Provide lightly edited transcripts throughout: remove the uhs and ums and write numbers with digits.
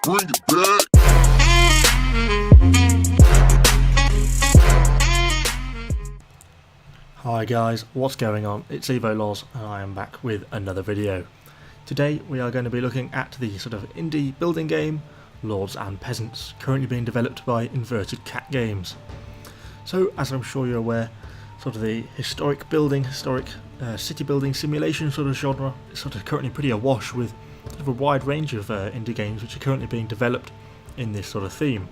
Bring it back. Hi guys, what's going on? It's Lords and I am back with another video. Today we are going to be looking at the sort of indie building game Lords and Peasants, currently being developed by Inverted Cat Games. So as I'm sure you're aware, sort of the historic city building simulation sort of genre is sort of currently pretty awash with sort of a wide range of indie games which are currently being developed in this sort of theme,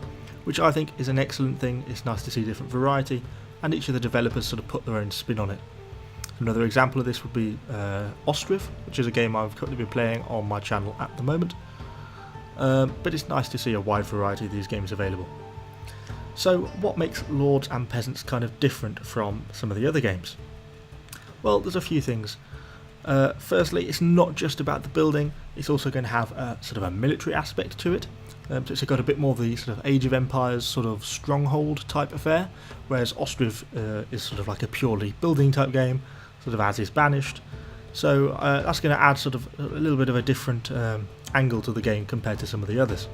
which I think is an excellent thing. It's nice to see different variety and each of the developers sort of put their own spin on it. Another example of this would be Ostriv, which is a game I've currently been playing on my channel at the moment, but it's nice to see a wide variety of these games available. So what makes Lords and Peasants kind of different from some of the other games? Well, there's a few things. Firstly, it's not just about the building, it's also going to have a sort of a military aspect to it. So it's got a bit more of the sort of Age of Empires sort of stronghold type affair, whereas Ostriv is sort of like a purely building type game, sort of as is Banished. So that's going to add sort of a little bit of a different angle to the game compared to some of the others.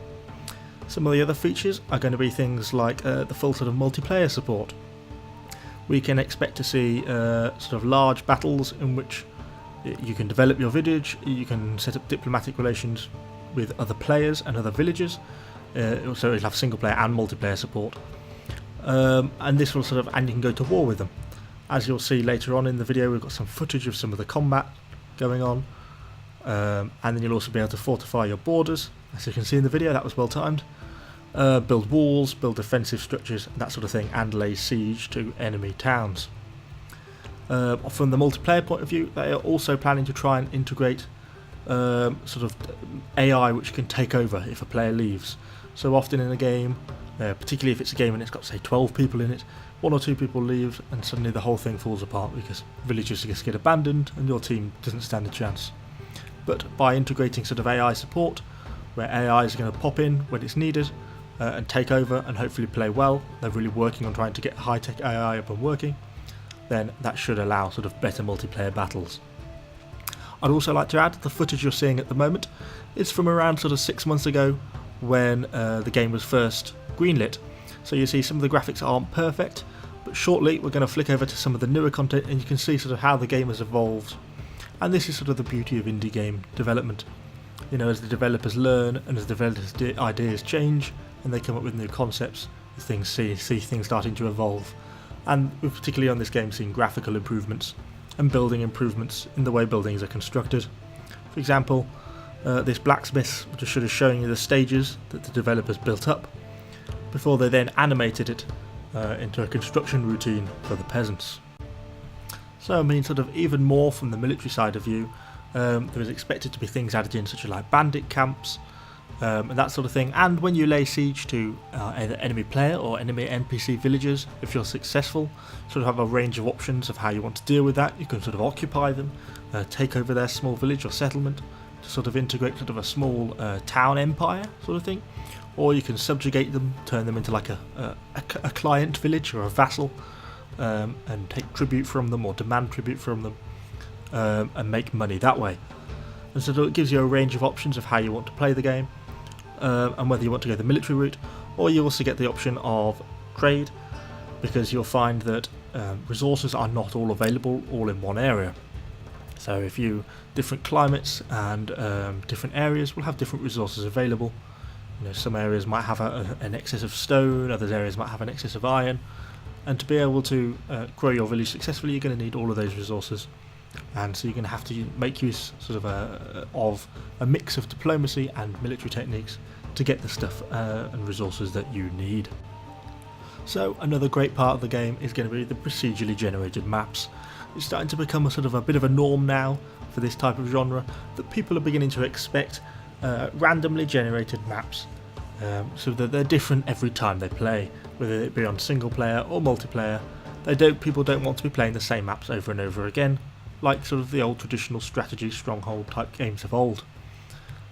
Some of the other features are going to be things like the full sort of multiplayer support. We can expect to see sort of large battles in which you can develop your village, you can set up diplomatic relations with other players and other villagers. Also it'll have single player and multiplayer support. And this will sort of, and you can go to war with them. As you'll see later on in the video, we've got some footage of some of the combat going on. And then you'll also be able to fortify your borders. As you can see in the video, that was well timed. Build walls, build defensive structures, that sort of thing, and lay siege to enemy towns. From the multiplayer point of view, they are also planning to try and integrate sort of AI which can take over if a player leaves. So often in a game, particularly if it's a game and it's got say 12 people in it, one or two people leave and suddenly the whole thing falls apart because villagers just get abandoned and your team doesn't stand a chance. But by integrating sort of AI support, where AI is going to pop in when it's needed and take over and hopefully play well, they're really working on trying to get high-tech AI up and working, then that should allow sort of better multiplayer battles. I'd also like to add the footage you're seeing at the moment is from around sort of 6 months ago when the game was first greenlit. So you see some of the graphics aren't perfect, but shortly we're going to flick over to some of the newer content and you can see sort of how the game has evolved. And this is sort of the beauty of indie game development. You know, as the developers learn and as the developers' ideas change and they come up with new concepts, things see things starting to evolve. And we've particularly on this game seen graphical improvements and building improvements in the way buildings are constructed. For example, this blacksmith just should have shown you the stages that the developers built up before they then animated it into a construction routine for the peasants. So I mean, sort of even more from the military side of view, there is expected to be things added in such as like bandit camps and that sort of thing, and when you lay siege to either enemy player or enemy NPC villagers, if you're successful, sort of have a range of options of how you want to deal with that. You can sort of occupy them, take over their small village or settlement to sort of integrate sort of a small town empire sort of thing, or you can subjugate them, turn them into like a client village or a vassal, and take tribute from them or demand tribute from them, and make money that way. And so it gives you a range of options of how you want to play the game, and whether you want to go the military route, or you also get the option of trade, because you'll find that resources are not all available all in one area. So if you different climates and different areas will have different resources available. You know, some areas might have an excess of stone, other areas might have an excess of iron, and to be able to grow your village successfully, you're going to need all of those resources. And so you're going to have to make use sort of a mix of diplomacy and military techniques to get the stuff and resources that you need. So another great part of the game is going to be the procedurally generated maps. It's starting to become a sort of a bit of a norm now for this type of genre, that people are beginning to expect randomly generated maps, so that they're different every time they play, whether it be on single player or multiplayer. People don't want to be playing the same maps over and over again, like sort of the old traditional strategy stronghold type games of old.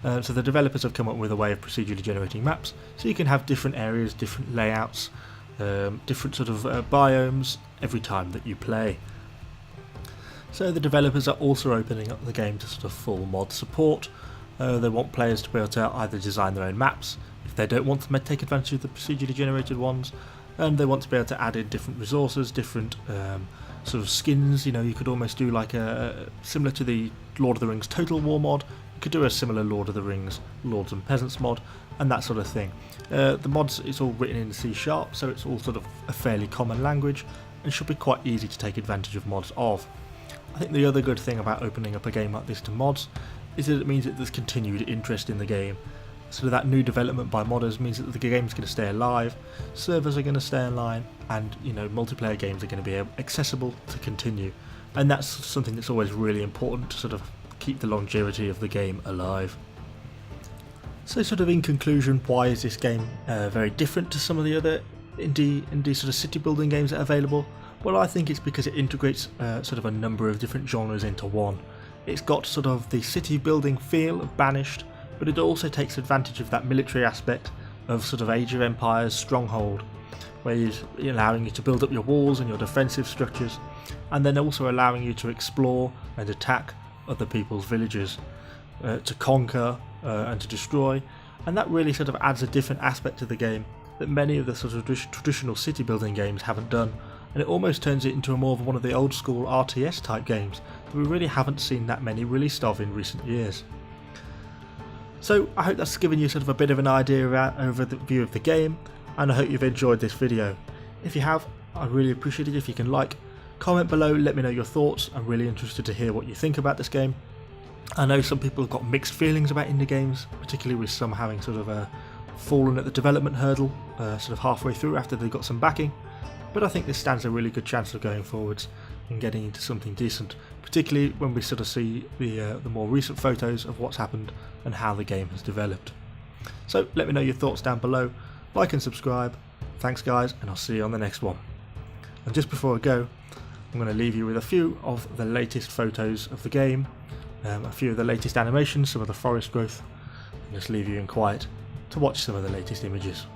So the developers have come up with a way of procedurally generating maps, so you can have different areas, different layouts, different sort of biomes every time that you play. So the developers are also opening up the game to sort of full mod support, They want players to be able to either design their own maps if they don't want to take advantage of the procedurally generated ones, and they want to be able to add in different resources, different sort of skins. You know, you could almost do like a similar to the Lord of the Rings Total War mod. You could do a similar Lord of the Rings Lords and Peasants mod, and that sort of thing. The mods, it's all written in C#, so it's all sort of a fairly common language, and should be quite easy to take advantage of mods of. I think the other good thing about opening up a game like this to mods is that it means that there's continued interest in the game. So that new development by modders means that the game's going to stay alive, servers are going to stay online, and you know, multiplayer games are going to be accessible to continue. And that's something that's always really important to sort of keep the longevity of the game alive. So sort of in conclusion, why is this game very different to some of the other indie sort of city building games that are available? Well, I think it's because it integrates sort of a number of different genres into one. It's got sort of the city building feel of Banished, but it also takes advantage of that military aspect of sort of Age of Empires Stronghold, where it's allowing you to build up your walls and your defensive structures, and then also allowing you to explore and attack other people's villages, to conquer and to destroy, and that really sort of adds a different aspect to the game that many of the sort of traditional city building games haven't done, and it almost turns it into more of one of the old school RTS type games that we really haven't seen that many released of in recent years. So I hope that's given you sort of a bit of an idea about overview of the game, and I hope you've enjoyed this video. If you have, I'd really appreciate it if you can like, comment below, let me know your thoughts. I'm really interested to hear what you think about this game. I know some people have got mixed feelings about indie games, particularly with some having sort of fallen at the development hurdle sort of halfway through after they got some backing, but I think this stands a really good chance of going forwards and getting into something decent, particularly when we sort of see the more recent photos of what's happened and how the game has developed. So let me know your thoughts down below, like and subscribe. Thanks guys, and I'll see you on the next one. And just before I go, I'm going to leave you with a few of the latest photos of the game, a few of the latest animations, some of the forest growth, and just leave you in quiet to watch some of the latest images.